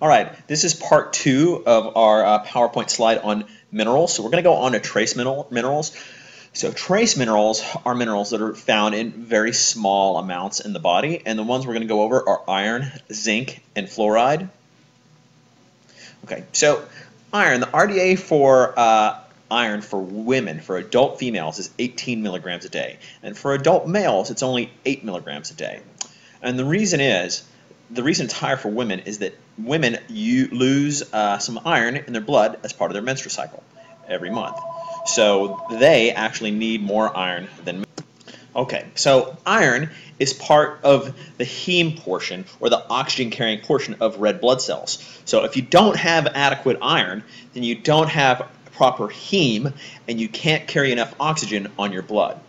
All right, this is part 2 of our PowerPoint slide on minerals. So we're going to go on to trace minerals. So trace minerals are minerals that are found in very small amounts in the body, and the ones we're going to go over are iron, zinc, and fluoride. Okay, so iron, the RDA for iron for women, for adult females, is 18 milligrams a day, and for adult males, it's only 8 milligrams a day. And the reason it's higher for women is that women lose some iron in their blood as part of their menstrual cycle every month. So they actually need more iron than men. Okay, so iron is part of the heme portion, or the oxygen carrying portion of red blood cells. So if you don't have adequate iron, then you don't have proper heme, and you can't carry enough oxygen on your blood.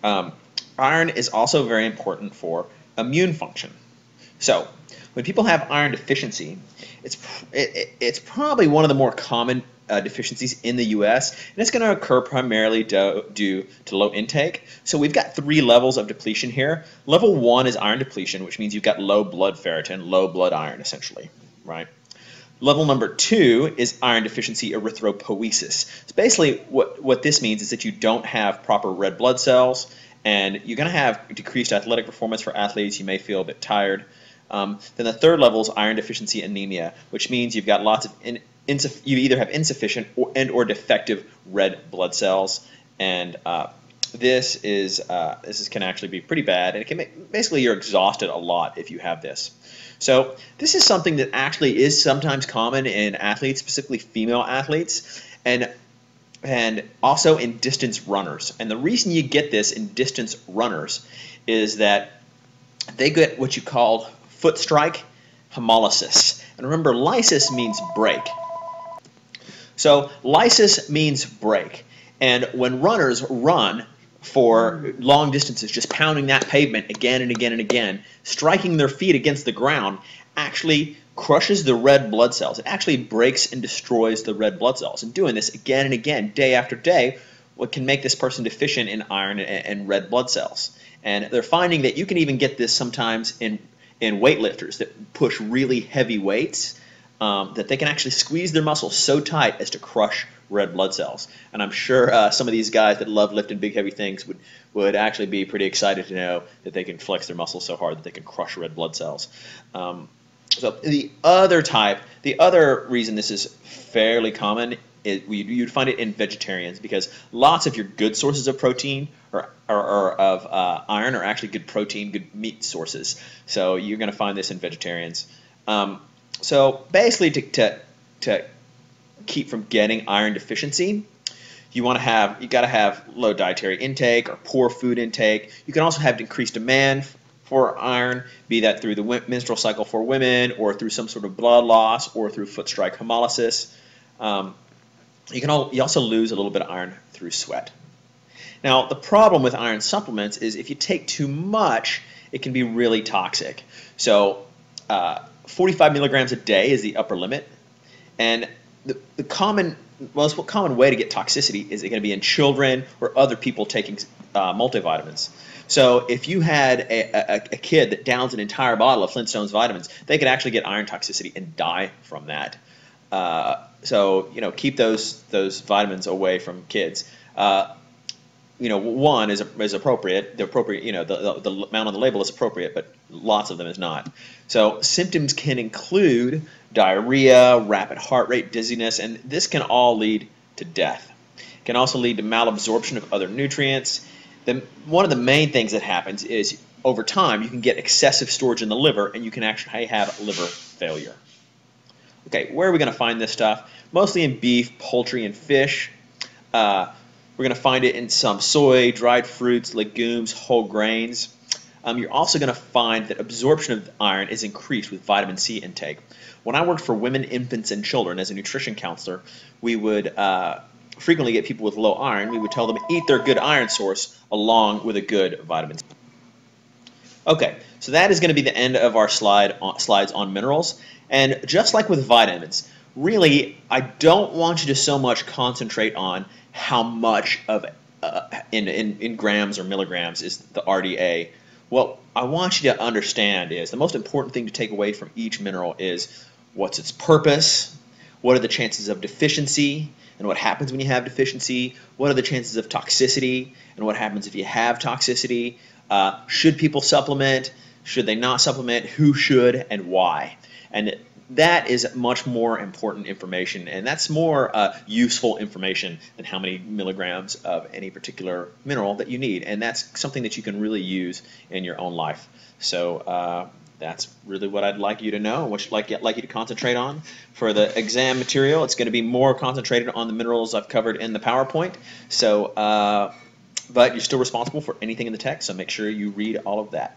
Iron is also very important for immune function. So when people have iron deficiency, it's probably one of the more common deficiencies in the U.S., and it's going to occur primarily due to low intake. So we've got 3 levels of depletion here. Level 1 is iron depletion, which means you've got low blood ferritin, low blood iron essentially, right? Level number 2 is iron deficiency erythropoiesis. So basically what this means is that you don't have proper red blood cells, and you're going to have decreased athletic performance for athletes. You may feel a bit tired. Then the 3rd level is iron deficiency anemia, which means you've got lots of you either have insufficient or defective red blood cells, and this can actually be pretty bad, and it can basically you're exhausted a lot if you have this. So this is something that actually is sometimes common in athletes, specifically female athletes, and also in distance runners. And the reason you get this in distance runners is that they get what you call foot strike hemolysis. And remember, lysis means break. So lysis means break. And when runners run for long distances, just pounding that pavement again and again and again, striking their feet against the ground actually crushes the red blood cells. It actually breaks and destroys the red blood cells. And doing this again and again, day after day, what can make this person deficient in iron and red blood cells. And they're finding that you can even get this sometimes in weightlifters that push really heavy weights, that they can actually squeeze their muscles so tight as to crush red blood cells. And I'm sure some of these guys that love lifting big heavy things would actually be pretty excited to know that they can flex their muscles so hard that they can crush red blood cells. So the other reason this is fairly common is you'd find it in vegetarians, because lots of your good sources of protein or of iron are actually good protein, good meat sources. So you're going to find this in vegetarians. So basically, to keep from getting iron deficiency, you got to have low dietary intake or poor food intake. You can also have increased demand for iron, be that through the menstrual cycle for women, or through some sort of blood loss, or through foot strike hemolysis. You also lose a little bit of iron through sweat. Now, the problem with iron supplements is if you take too much, it can be really toxic. So 45 milligrams a day is the upper limit, and the most common way to get toxicity is going to be in children or other people taking multivitamins. So if you had a kid that downs an entire bottle of Flintstones vitamins, they could actually get iron toxicity and die from that. So keep those vitamins away from kids. One is appropriate. The appropriate, the amount on the label is appropriate, but lots of them is not. So symptoms can include diarrhea, rapid heart rate, dizziness, and this can all lead to death. It can also lead to malabsorption of other nutrients. One of the main things that happens is over time you can get excessive storage in the liver, and you can actually have liver failure. Okay, where are we going to find this stuff? Mostly in beef, poultry, and fish. We're going to find it in some soy, dried fruits, legumes, whole grains. You're also going to find that absorption of iron is increased with vitamin C intake. When I worked for women, infants, and children as a nutrition counselor, we would frequently get people with low iron. We would tell them to eat their good iron source along with a good vitamin C. Okay, so that is going to be the end of our slides on minerals. And just like with vitamins, really, I don't want you to so much concentrate on how much of in grams or milligrams is the RDA. What I want you to understand is the most important thing to take away from each mineral is what's its purpose, what are the chances of deficiency, and what happens when you have deficiency, what are the chances of toxicity, and what happens if you have toxicity, should people supplement, should they not supplement, who should, and why. And that is much more important information, and that's more useful information than how many milligrams of any particular mineral that you need. And that's something that you can really use in your own life. So that's really what I'd like you to know, what I'd like you to concentrate on. For the exam material, it's going to be more concentrated on the minerals I've covered in the PowerPoint. So, but you're still responsible for anything in the text, so make sure you read all of that.